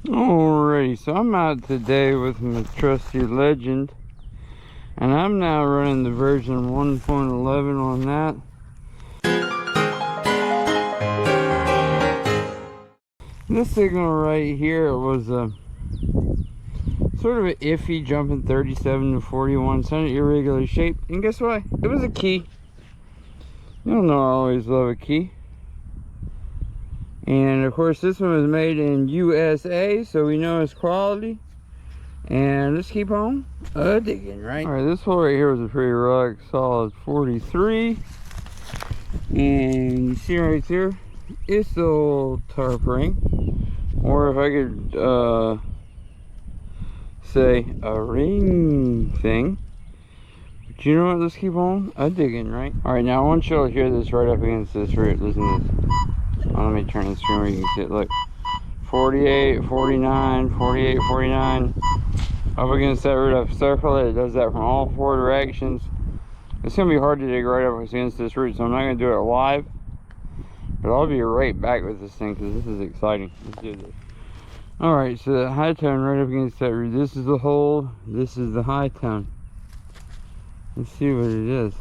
Alrighty, so I'm out today with my trusty Legend, and I'm now running the version 1.11 on that. This signal right here was a sort of an iffy, jumping 37 to 41, sounded irregular shape, and guess what? It was a key. You don't know I always love a key. And of course this one was made in USA, so we know it's quality. And let's keep on digging, right? Alright, this hole right here was a pretty rock solid 43. And you see right there, it's the old tarp ring. Or if I could say a ring thing. But you know what, let's keep on digging, right? Alright, now I want you to hear this right up against this root. Listen to this. Oh, let me turn the screen where you can see it. Look, 48, 49, 48, 49. Up against that root. I've circled it. It does that from all four directions. It's going to be hard to dig right up against this root, so I'm not going to do it live. But I'll be right back with this thing because this is exciting. Let's do this. Alright, so the high tone right up against that root. This is the hole. This is the high tone. Let's see what it is.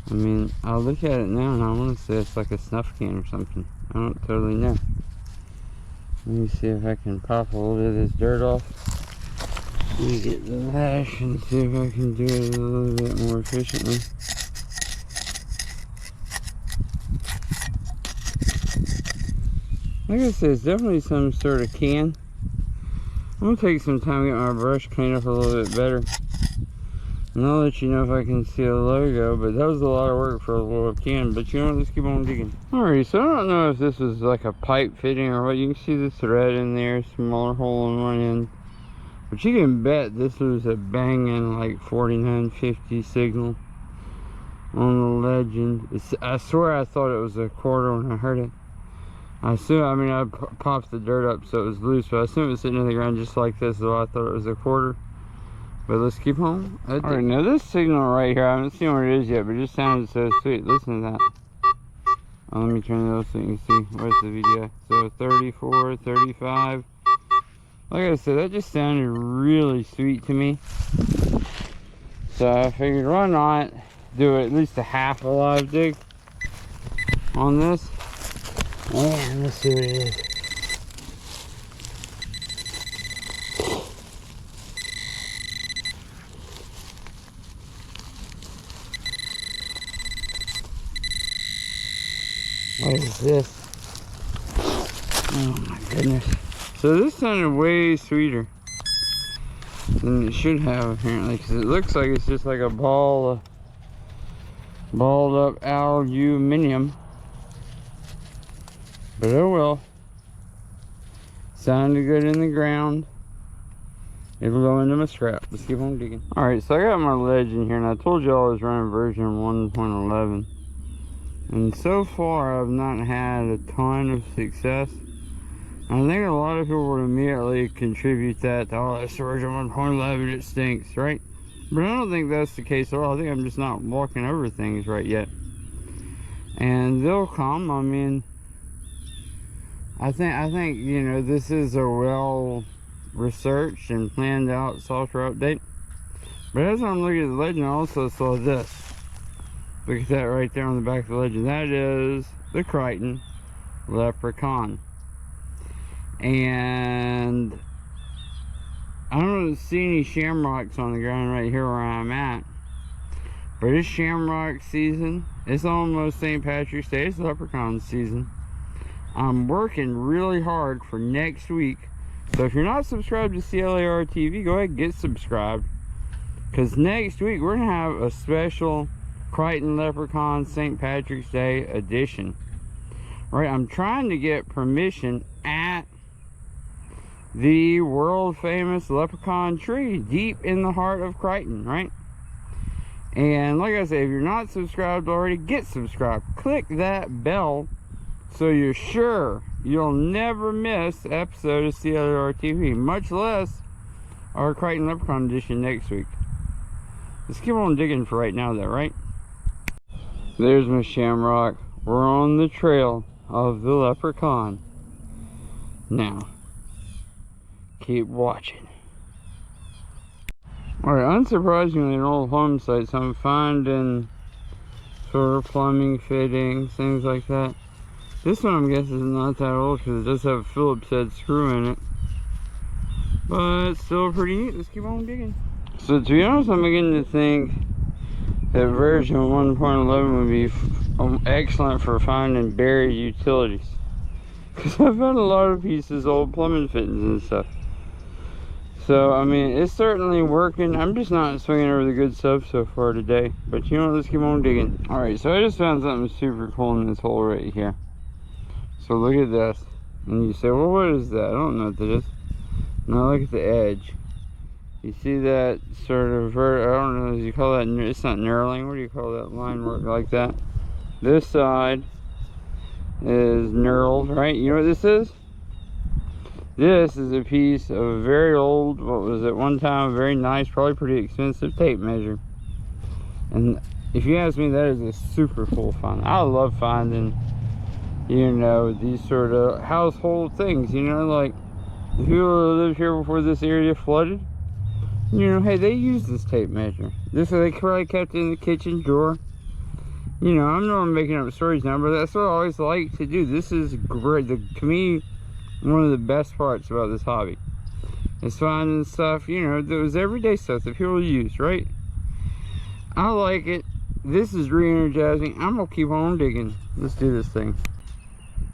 I mean, I'll look at it now and I want to say it's like a snuff can or something. I don't totally know. Let me see if I can pop a little bit of this dirt off. Let me get the lash and see if I can do it a little bit more efficiently. Like I said, it's definitely some sort of can. I'm going to take some time to get my brush cleaned up a little bit better. And I'll let you know if I can see a logo, but that was a lot of work for a little can. But you know what, let's keep on digging. Alright, so I don't know if this was like a pipe fitting or what. You can see the thread in there, smaller hole on one end. But you can bet this was a banging like 4950 signal on the Legend. I swear I thought it was a quarter when I heard it. I popped the dirt up so it was loose, but I assumed it was sitting in the ground just like this, so I thought it was a quarter. But let's keep on. Alright, now this signal right here, I haven't seen what it is yet, but it just sounded so sweet. Listen to that. Oh, let me turn it up so you can see. Where's the video? So 34, 35. Like I said, that just sounded really sweet to me. So I figured why not do at least a half a live dig on this. And let's see what it is. What is this? Oh my goodness. So this sounded way sweeter than it should have apparently, because it looks like it's just like a ball of balled up aluminium. But oh well. Sounded good in the ground. It'll go into my scrap. Let's keep on digging. Alright, so I got my Legend here, and I told you I was running version 1.11. And so far, I've not had a ton of success. I think a lot of people would immediately contribute that to, oh, that's version 1.11, it stinks, right? But I don't think that's the case at all. I think I'm just not walking over things right yet. And they'll come. I mean, I think you know, this is a well-researched and planned out software update. But as I'm looking at the Legend, I also saw this. Look at that right there on the back of the Legend. That is the Crichton Leprechaun. And I don't see any shamrocks on the ground right here where I'm at. But it's shamrock season. It's almost St. Patrick's Day. It's leprechaun season. I'm working really hard for next week. So if you're not subscribed to CLAR TV, go ahead and get subscribed. Because next week we're going to have a special Crichton Leprechaun St. Patrick's Day edition. Right, I'm trying to get permission at the world famous leprechaun tree deep in the heart of Crichton, right? And like I say, if you're not subscribed already, get subscribed. Click that bell so you're sure you'll never miss an episode of CLAR TV, much less our Crichton Leprechaun edition next week. Let's keep on digging for right now though, right? There's my shamrock. We're on the trail of the leprechaun. Now, keep watching. Alright, unsurprisingly in old home sites I'm finding sort of plumbing fittings, things like that. This one I'm guessing is not that old because it does have a Phillips head screw in it. But it's still pretty neat. Let's keep on digging. So to be honest, I'm beginning to think that version 1.11 would be excellent for finding buried utilities. Because I've found a lot of pieces, old plumbing fittings and stuff. So, I mean, it's certainly working. I'm just not swinging over the good stuff so far today. But you know what, let's keep on digging. Alright, so I just found something super cool in this hole right here. So look at this. And you say, well, what is that? I don't know what that is. Now look at the edge. You see that sort of, I don't know, you call that, it's not knurling. What do you call that line work like that? This side is knurled, right? You know what this is? This is a piece of a very old, what was at one time a very nice, probably pretty expensive tape measure. And if you ask me, that is a super cool find. I love finding, you know, these sort of household things, you know, like the people who lived here before this area flooded. You know, hey, they used this tape measure. This they probably kept it in the kitchen drawer. You know, I know I'm making up stories now, but that's what I always like to do. This is great. To me, one of the best parts about this hobby is finding stuff, you know, those everyday stuff that people use, right? I like it. This is re-energizing. I'm gonna keep on digging. Let's do this thing.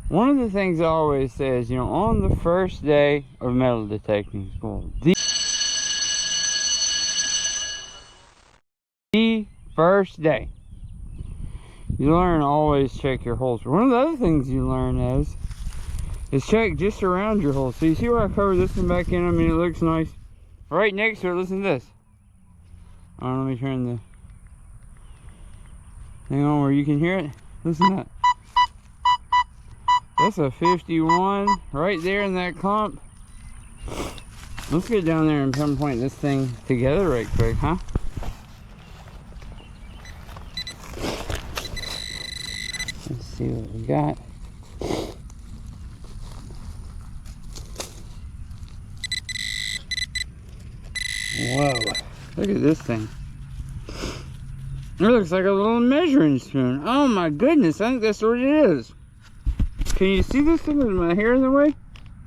One of the things I always say is, you know, on the first day of metal detecting school, the first day, you learn always check your holes. One of the other things you learn is check just around your hole. So you see where I covered this one back in? I mean, it looks nice. Right next to it, listen to this. Let me turn the thing on where you can hear it. Listen to that. That's a 51 right there in that clump. Let's get down there and pinpoint this thing together right quick, huh? Let's see what we got. Whoa, look at this thing. It looks like a little measuring spoon. Oh my goodness, I think that's what it is. Can you see this thing with my hair in the way?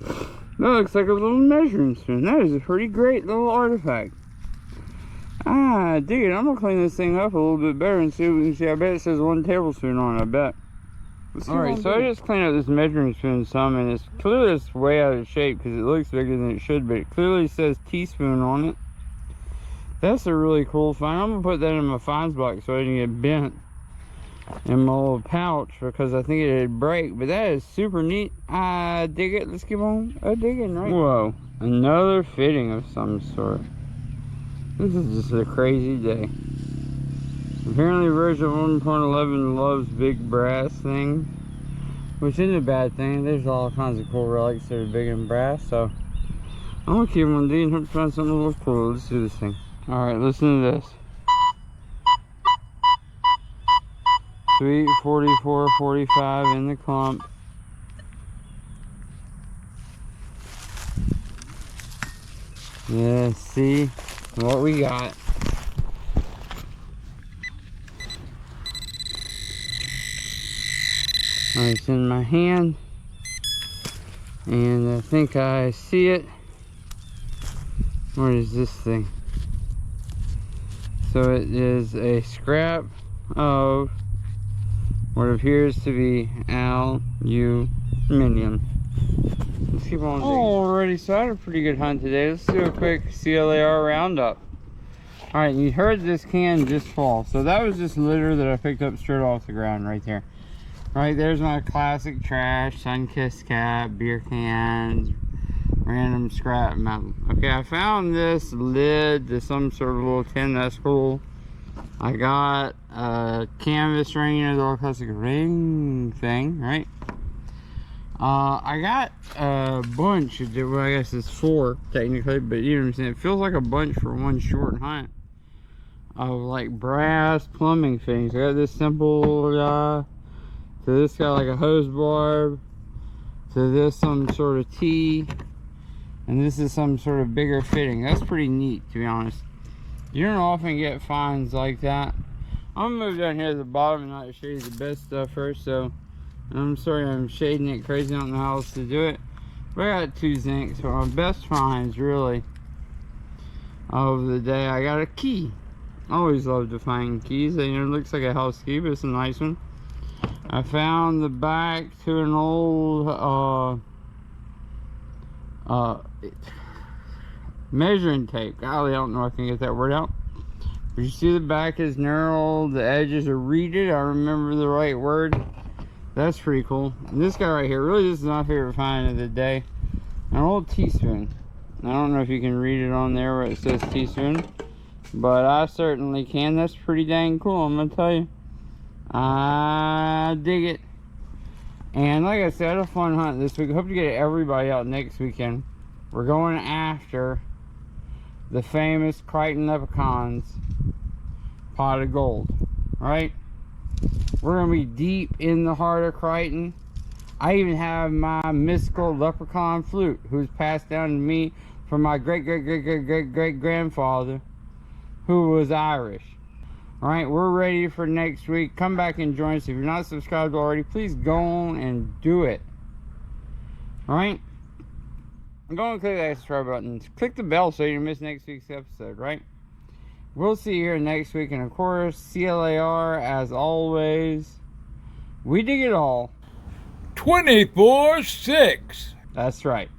That looks like a little measuring spoon. That is a pretty great little artifact. Ah, dig it. I'm gonna clean this thing up a little bit better and see what we can see. I bet it says 1 tablespoon on it, I bet. Alright, so I just cleaned up this measuring spoon some, and it's clearly way out of shape because it looks bigger than it should, but it clearly says teaspoon on it. That's a really cool find. I'm gonna put that in my finds box so I didn't get bent in my little pouch because I think it'd break. But that is super neat. I dig it. Let's keep on digging, right? Whoa, another fitting of some sort. This is just a crazy day. Apparently version 1.11 loves big brass things, which isn't a bad thing. There's all kinds of cool relics that are big and brass, so I'm gonna keep on digging, hope to find something a little cool. Let's do this thing. Alright, listen to this. Sweet 44, 45 in the clump. Yeah, see what we got. It's in my hand, and I think I see it. Where is this thing? So it is a scrap of what appears to be aluminium. Let's keep on digging. Alrighty, so I had a pretty good hunt today. Let's do a quick CLAR roundup. Alright, you heard this can just fall. So that was just litter that I picked up straight off the ground right there. Right there's my classic trash, sun-kissed cap, beer cans, random scrap metal. Okay, I found this lid to some sort of little tin. That's cool. I got a canvas ring, you know, the old classic ring thing, right? I got a bunch of, well, I guess it's 4 technically, but you know what I'm saying, it feels like a bunch for one short hunt of like brass plumbing things. I got this simple to this guy like a hose barb, to this some sort of T, And this is some sort of bigger fitting. That's pretty neat, to be honest. You don't often get finds like that. I'm gonna move down here to the bottom and not show you the best stuff first. So I'm sorry I'm shading it crazy. I don't know how else to do it. But I got 2 zincs. So my best finds really of the day. I got a key. Always love to find keys. And it looks like a house key, but it's a nice one. I found the back to an old measuring tape. Golly, I don't know if I can get that word out. But you see the back is knurled, the edges are reeded. I remember the right word. That's pretty cool. And this guy right here, really, this is my favorite find of the day. An old teaspoon. I don't know if you can read it on there where it says teaspoon, but I certainly can. That's pretty dang cool, I'm gonna tell you. I dig it. And like I said, I had a fun hunt this week. Hope to get everybody out next weekend. We're going after the famous Crichton Leprechaun's pot of gold, right? We're gonna be deep in the heart of Crichton. I even have my mystical leprechaun flute, who's passed down to me from my great grandfather, who was Irish. All right, we're ready for next week. Come back and join us. If you're not subscribed already, please go on and do it. All right, go and click that subscribe button. Click the bell so you don't miss next week's episode, right? We'll see you here next week. And of course, CLAR, as always, we dig it all. 24/6. That's right.